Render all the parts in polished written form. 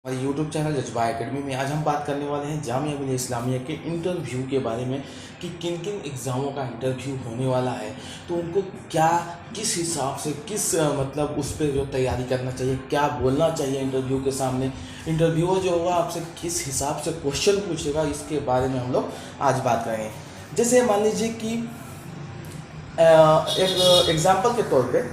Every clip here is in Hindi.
हमारे यूट्यूब चैनल जज्बा एकेडमी में आज हम बात करने वाले हैं जामिया मिल्लिया इस्लामिया के इंटरव्यू के बारे में कि किन किन एग्ज़ामों का इंटरव्यू होने वाला है। तो उनको क्या किस हिसाब से मतलब उस पर जो तैयारी करना चाहिए, क्या बोलना चाहिए इंटरव्यू के सामने, इंटरव्यूअर जो होगा आपसे किस हिसाब से क्वेश्चन पूछेगा, इसके बारे में हम लोग आज बात करेंगे। जैसे मान लीजिए कि एक एग्ज़ाम्पल के तौर पे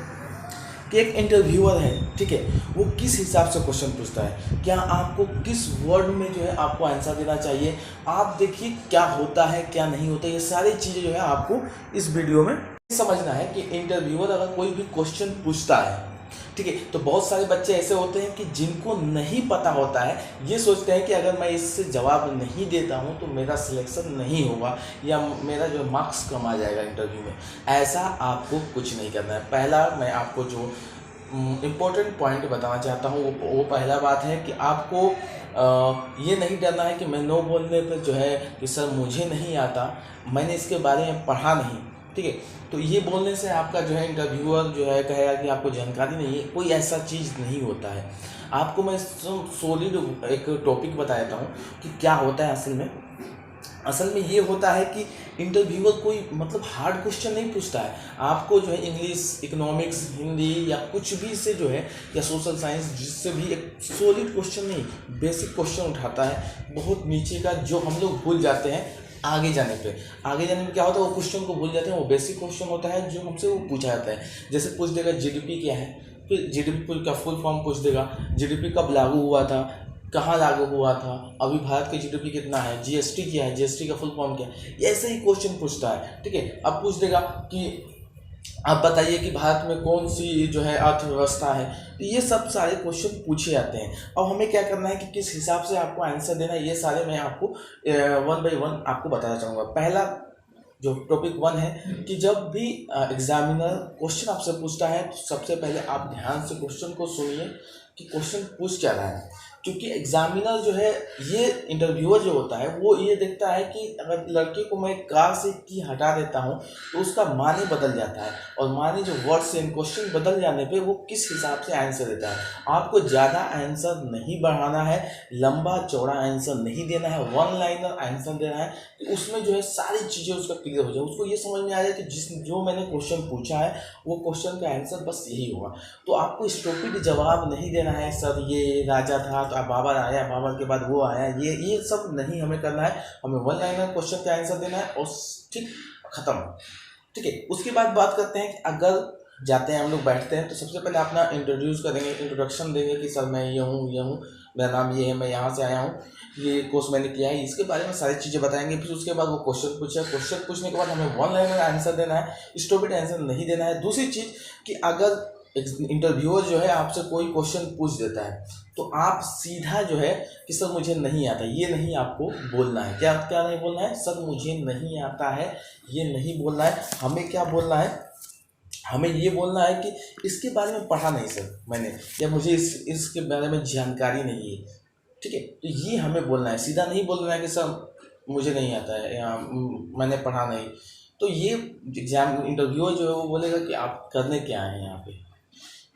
कि एक इंटरव्यूअर है, ठीक है, वो किस हिसाब से क्वेश्चन पूछता है, क्या आपको किस वर्ड में जो है आपको आंसर देना चाहिए। आप देखिए क्या होता है क्या नहीं होता, ये सारी चीज़ें जो है आपको इस वीडियो में समझना है कि इंटरव्यूअर अगर कोई भी क्वेश्चन पूछता है, ठीक है, तो बहुत सारे बच्चे ऐसे होते हैं कि जिनको नहीं पता होता है, ये सोचते हैं कि अगर मैं इससे जवाब नहीं देता हूँ तो मेरा सिलेक्शन नहीं होगा या मेरा जो मार्क्स कम आ जाएगा इंटरव्यू में। ऐसा आपको कुछ नहीं करना है। पहला मैं आपको जो इम्पोर्टेंट पॉइंट बताना चाहता हूँ वो पहला बात है कि आपको ये नहीं डरना है कि मैं नो बोलने पर जो है कि सर मुझे नहीं आता, मैंने इसके बारे में पढ़ा नहीं, ठीक है। तो ये बोलने से आपका जो है इंटरव्यूअर जो है कहेगा कि आपको जानकारी नहीं है। कोई ऐसा चीज़ नहीं होता है। आपको मैं सॉलिड एक टॉपिक बता देता हूँ कि क्या होता है असल में ये होता है कि इंटरव्यूअर कोई मतलब हार्ड क्वेश्चन नहीं पूछता है आपको, जो है इंग्लिश, इकोनॉमिक्स, हिंदी या कुछ भी से जो है या सोशल साइंस, जिससे भी एक सॉलिड क्वेश्चन नहीं, बेसिक क्वेश्चन उठाता है बहुत नीचे का, जो हम लोग भूल जाते हैं आगे जाने पे क्या होता है, वो क्वेश्चन को भूल जाते हैं। वो बेसिक क्वेश्चन होता है जो हमसे वो पूछा जाता है। जैसे पूछ देगा जीडीपी क्या है, फिर जीडीपी का फुल फॉर्म पूछ देगा, जीडीपी कब लागू हुआ था, कहाँ लागू हुआ था, अभी भारत की जीडीपी कितना है, जीएसटी क्या है, जीएसटी का फुल फॉर्म क्या है, ऐसे ही क्वेश्चन पूछता है, ठीक है। अब पूछ देगा कि आप बताइए कि भारत में कौन सी जो है अर्थव्यवस्था है। तो ये सब सारे क्वेश्चन पूछे जाते हैं। अब हमें क्या करना है कि किस हिसाब से आपको आंसर देना है, ये सारे मैं आपको वन बाय वन आपको बताना चाहूँगा। पहला जो टॉपिक वन है कि जब भी एग्जामिनर क्वेश्चन आपसे पूछता है तो सबसे पहले आप ध्यान से क्वेश्चन को सुनिए कि क्वेश्चन पूछ क्या रहा है। क्योंकि एग्जामिनर जो है, ये इंटरव्यूअर जो होता है वो ये देखता है कि अगर लड़के को मैं कार से की हटा देता हूँ तो उसका मानी बदल जाता है, और मानी जो वर्ड्स इन क्वेश्चन बदल जाने पे वो किस हिसाब से आंसर देता है। आपको ज़्यादा आंसर नहीं बढ़ाना है, लंबा चौड़ा आंसर नहीं देना है, वन लाइनर आंसर देना है कि उसमें जो है सारी चीज़ें उसका क्लियर हो जाए, उसको ये समझ में आ जाए कि जो मैंने क्वेश्चन पूछा है वो क्वेश्चन का आंसर बस यही होगा। तो आपको स्टूपिड जवाब नहीं देना है, सर ये राजा था तो अब बाबर आया, बाबर के बाद वो आया, ये सब नहीं हमें करना है। हमें वन लाइनर क्वेश्चन का आंसर देना है और ठीक, खत्म, ठीक है। उसके बाद बात करते हैं कि अगर जाते हैं हम लोग बैठते हैं तो सबसे पहले अपना इंट्रोड्यूस करेंगे, इंट्रोडक्शन देंगे कि सर मैं ये हूँ, मेरा नाम ये है, मैं यहाँ से आया हूँ, ये कोर्स मैंने किया है, इसके बारे में सारी चीज़ें बताएंगे। फिर उसके बाद वो क्वेश्चन पूछे, क्वेश्चन पूछने के बाद हमें वन लाइनर आंसर देना है, स्टूपिड आंसर नहीं देना है। दूसरी चीज़ कि अगर इंटरव्यूअर जो है आपसे कोई क्वेश्चन पूछ देता है तो आप सीधा जो है कि सर मुझे नहीं आता, ये नहीं आपको बोलना है। क्या क्या नहीं बोलना है, सर मुझे नहीं आता है, ये नहीं बोलना है। हमें क्या बोलना है, हमें ये बोलना है कि इसके बारे में पढ़ा नहीं सर मैंने, या मुझे इसके बारे में जानकारी नहीं है, ठीक है। तो ये हमें बोलना है, सीधा नहीं बोलना है कि सर मुझे नहीं आता है या मैंने पढ़ा नहीं। तो ये एग्जाम इंटरव्यूअर जो है वो बोलेगा कि आप करने क्या आए हैं यहाँ पे।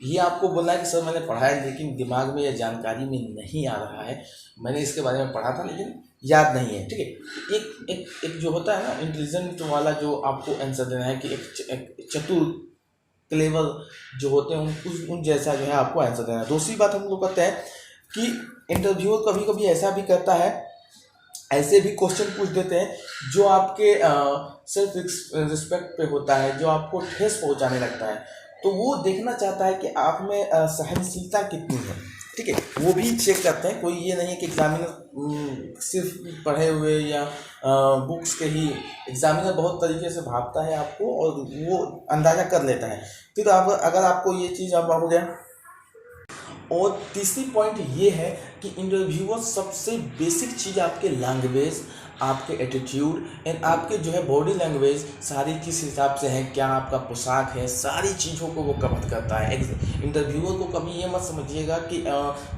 ये आपको बोलना है कि सर मैंने पढ़ा है लेकिन दिमाग में या जानकारी में नहीं आ रहा है, मैंने इसके बारे में पढ़ा था लेकिन याद नहीं है, ठीक है। एक जो होता है ना इंटेलिजेंट वाला, जो आपको आंसर देना है कि एक चतुर, क्लेवर जो होते हैं उन जैसा जो है आपको आंसर देना है। दूसरी बात हम लोग कहते हैं कि इंटरव्यूअर कभी कभी ऐसा भी करता है, ऐसे भी क्वेश्चन पूछ देते हैं जो आपके सेल्फ रिस्पेक्ट पे होता है, जो आपको ठेस पहुंचाने लगता है। तो वो देखना चाहता है कि आप में सहनशीलता कितनी है, ठीक है, वो भी चेक करते हैं। कोई ये नहीं है कि एग्जामिनर सिर्फ पढ़े हुए या बुक्स के ही, एग्जामिनर बहुत तरीके से भापता है आपको और वो अंदाज़ा कर लेता है। फिर आप अगर आपको ये चीज़ अब हो गया। और तीसरी पॉइंट ये है कि इंटरव्यूअर सबसे बेसिक चीज़ आपके लैंग्वेज, आपके एटीट्यूड एंड आपके जो है बॉडी लैंग्वेज सारी किस हिसाब से है, क्या आपका पोशाक है, सारी चीज़ों को वो कवर करता है। इंटरव्यूअर को कभी ये मत समझिएगा कि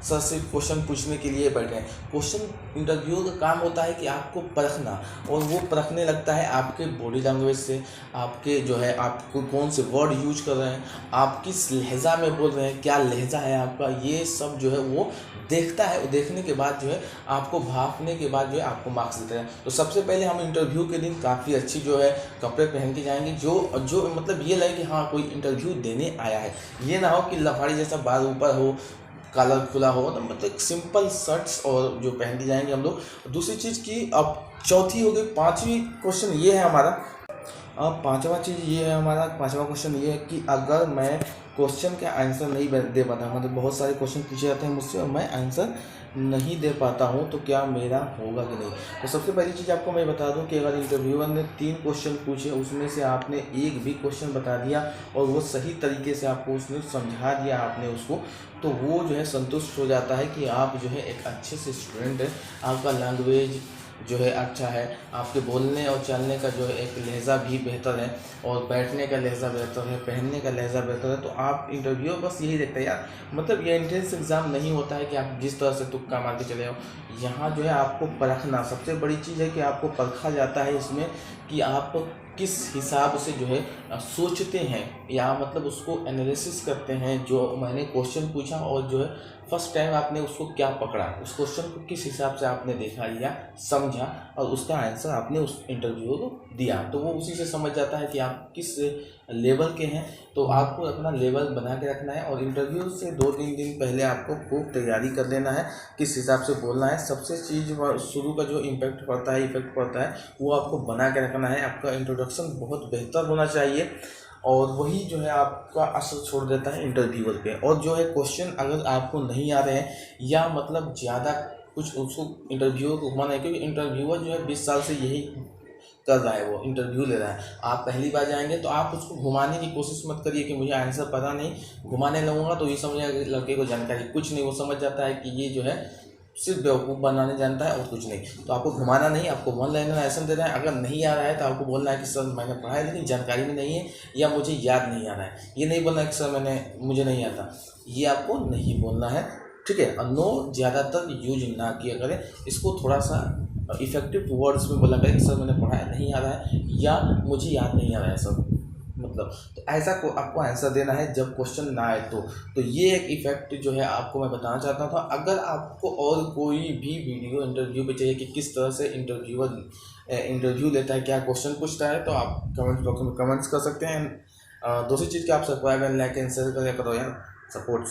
सर से क्वेश्चन पूछने के लिए बैठे हैं। क्वेश्चन इंटरव्यूअर का काम होता है कि आपको परखना, और वो परखने लगता है आपके बॉडी लैंग्वेज से, आपके जो है आपको कौन से वर्ड यूज कर रहे हैं, आप किस लहजा में बोल रहे हैं, क्या लहजा है आपका, ये सब जो है वो देखता है। देखने के बाद जो है आपको भापने के बाद जो है आपको मार्क्स देता है। तो सबसे पहले हम इंटरव्यू के दिन काफ़ी अच्छी जो है कपड़े पहन के जाएंगे, जो मतलब ये लगे कि हाँ कोई इंटरव्यू देने आया है। ये ना हो कि लफाड़ी जैसा बाल ऊपर हो, कलर खुला हो, तो मतलब सिंपल शर्ट्स और जो पहन के जाएंगे हम लोग। दूसरी चीज़ की अब चौथी हो गई, पाँचवीं क्वेश्चन ये है हमारा। अब पांचवा चीज़ ये है हमारा, पांचवा क्वेश्चन ये है कि अगर मैं क्वेश्चन का आंसर नहीं दे पाता, मतलब बहुत सारे क्वेश्चन पूछे जाते हैं मुझसे और मैं आंसर नहीं दे पाता हूँ, तो क्या मेरा होगा कि नहीं। तो सबसे पहली चीज़ आपको मैं बता दूँ कि अगर इंटरव्यूअर ने 3 क्वेश्चन पूछे, उसमें से आपने एक भी क्वेश्चन बता दिया और वो सही तरीके से आपको उसने समझा दिया आपने उसको, तो वो जो है संतुष्ट हो जाता है कि आप जो है एक अच्छे से स्टूडेंट है। आपका लैंग्वेज जो है अच्छा है, आपके बोलने और चलने का जो है एक लहजा भी बेहतर है, और बैठने का लहजा बेहतर है, पहनने का लहजा बेहतर है। तो आप इंटरव्यू बस यही देखते हैं यार, मतलब ये एंट्रेंस एग्ज़ाम नहीं होता है कि आप जिस तरह से तुक्का मार के चले आओ। यहाँ जो है आपको परखना, सबसे बड़ी चीज़ है कि आपको परखा जाता है इसमें कि आप किस हिसाब से जो है सोचते हैं, या मतलब उसको एनालिसिस करते हैं। जो मैंने क्वेश्चन पूछा और जो है फर्स्ट टाइम आपने उसको क्या पकड़ा, उस क्वेश्चन को किस हिसाब से आपने देखा या समझा, और उसका आंसर आपने उस इंटरव्यू को दिया, तो वो उसी से समझ जाता है कि आप किस लेवल के हैं। तो आपको अपना लेवल बना के रखना है, और इंटरव्यू से 2-3 दिन पहले आपको खूब तैयारी कर लेना है, किस हिसाब से बोलना है। सबसे चीज़ शुरू का जो इफेक्ट पड़ता है वो आपको बना के रखना है। आपका इंट्रोडक्शन बहुत बेहतर होना चाहिए, और वही जो है आपका असर छोड़ देता है इंटरव्यूअर पे। और जो है क्वेश्चन अगर आपको नहीं आ रहे हैं, या मतलब ज़्यादा कुछ उसको इंटरव्यूअर को घुमाना है, क्योंकि इंटरव्यूअर जो है 20 साल से यही कर रहा है, वो इंटरव्यू ले रहा है। आप पहली बार जाएंगे तो आप उसको घुमाने की कोशिश मत करिए कि मुझे आंसर पता नहीं, घुमाने लगूंगा तो ये समझेगा कि लड़के को जानकारी कुछ नहीं। वो समझ जाता है कि ये जो है सिर्फ बेवकूफ़ बनाने जानता है और कुछ नहीं। तो आपको घुमाना नहीं, आपको वन लाइनर लाइसेंस देना है। अगर नहीं आ रहा है तो आपको बोलना है कि सर मैंने पढ़ा है लेकिन जानकारी में नहीं है, या मुझे याद नहीं आ रहा है। ये नहीं बोलना है कि सर मुझे नहीं आता, ये आपको नहीं बोलना है, ठीक है। और नो ज़्यादातर यूज ना किया करें, इसको थोड़ा सा इफेक्टिव वर्ड्स में बोला करें कि सर मैंने पढ़ा है, नहीं आ रहा है, या मुझे याद नहीं आ रहा है सर, मतलब। तो ऐसा को आपको आंसर देना है जब क्वेश्चन ना आए तो ये एक इफेक्ट जो है आपको मैं बताना चाहता था। अगर आपको और कोई भी वीडियो इंटरव्यू पे चाहिए कि किस तरह से इंटरव्यूअर इंटरव्यू लेता है, क्या क्वेश्चन पूछता है, तो आप कमेंट बॉक्स में कमेंट्स कर सकते हैं। दूसरी चीज़ कि आप subscribe and like and share करो यार, सपोर्ट्स।